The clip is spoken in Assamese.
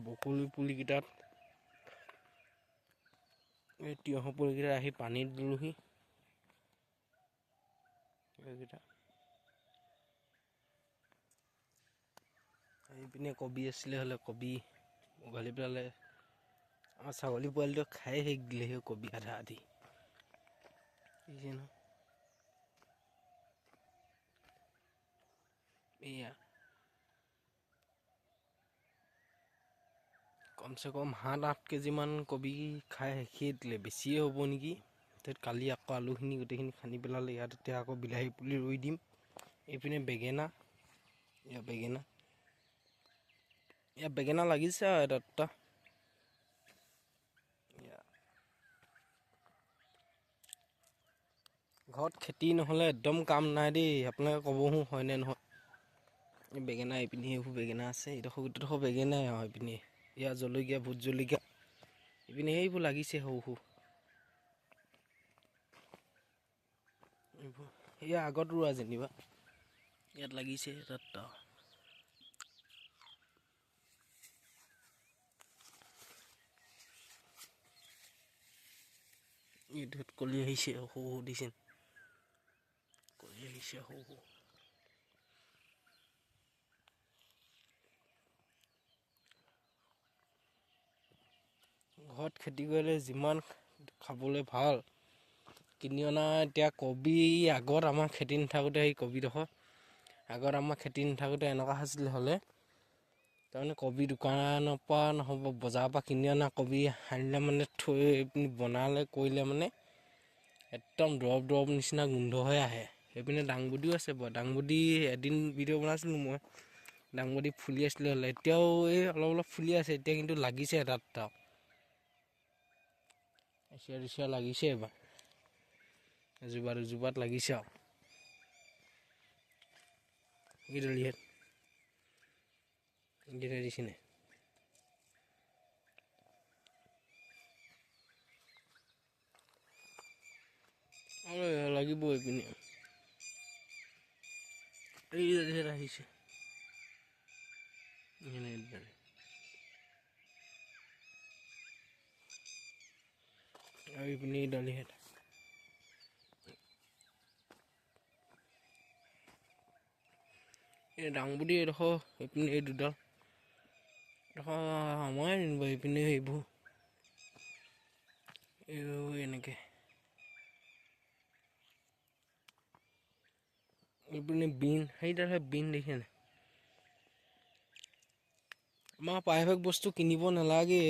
বকুলি পুলিকেইটাত এই তিয়ঁহ পুলিকেইটা আহি পানীত দিলোহি এইকেইটা এইপিনে কবি আছিলে হ'লে কবি উঘালি পেলালে আমাৰ ছাগলী পোৱালিটো খাই শেষ দিলে সেই কবি আধা আধি এয়া কমচে কম 7-8 কেজিমান কবি খাই শেষেই দিলে, বেছিয়ে হ'ব নেকি। কালি আকৌ আলুখিনি গোটেইখিনি খান্দি পেলালে। ইয়াত এতিয়া আকৌ বিলাহী পুলি ৰুই দিম। এইপিনে বেঙেনা, ইয়াত বেঙেনা লাগিছে আৰু এটা দুটা। ঘৰত খেতি নহ'লে একদম কাম নাই দেই, আপোনালোকে ক'বহো হয়নে নহয়। এই বেঙেনা এইপিনে এইবোৰ বেঙেনা আছে, গোটেইডোখৰ বেঙেনাই আৰু এইপিনে ইয়াৰ জলকীয়া, ভোট জলকীয়া এইপিনে এইবোৰ লাগিছে সৰু সৰু। এইবোৰ এয়া আগত ৰোৱা যেনিবা, ইয়াত লাগিছে তাত। এইটোত কলি আহিছে সৰু সৰু দিছে, কলি আহিছে সৰু সৰু। ঘৰত খেতি কৰিলে যিমান খাবলৈ ভাল, কিনি অনা এতিয়া কবি আগত আমাৰ খেতি নাথাকোঁতে সেই কবিডোখৰ আগত আমাৰ খেতি নাথাকোঁতে এনেকুৱা হৈছিলে হ'লে তাৰমানে কবি দোকানৰ পৰা নহ'ব বজাৰৰ পৰা কিনি অনা কবি আনিলে মানে থৈ পিনি বনালে কৰিলে মানে একদম দৰৱ নিচিনা গোন্ধ হৈ আহে। সেইপিনে দাংবডিও আছে বাৰু, দাংবডি এদিন ভিডিঅ' বনাইছিলোঁ মই, দাংবডি ফুলি আছিলে হ'লে, এতিয়াও এই অলপ অলপ ফুলি আছে এতিয়া, কিন্তু লাগিছে এটা দুটা এচিয়া লাগিছে এবাৰ, এজোপা দুজোপাত লাগিছে আৰু এইকেইটা দিছেনে লাগিব এইপিনে এই আহিছে আৰু এইপিনে দালিহেত এই দাংবডি এডোখৰ, এইপিনে এই দুডাল এডোখৰ আমাৰে যেনিবা, এইপিনে এইবোৰ এনেকে এইপিনে বিন, সেইডালহে বিন দেখে নাই। আমাৰ প্ৰায়ভাগ বস্তু কিনিব নালাগে।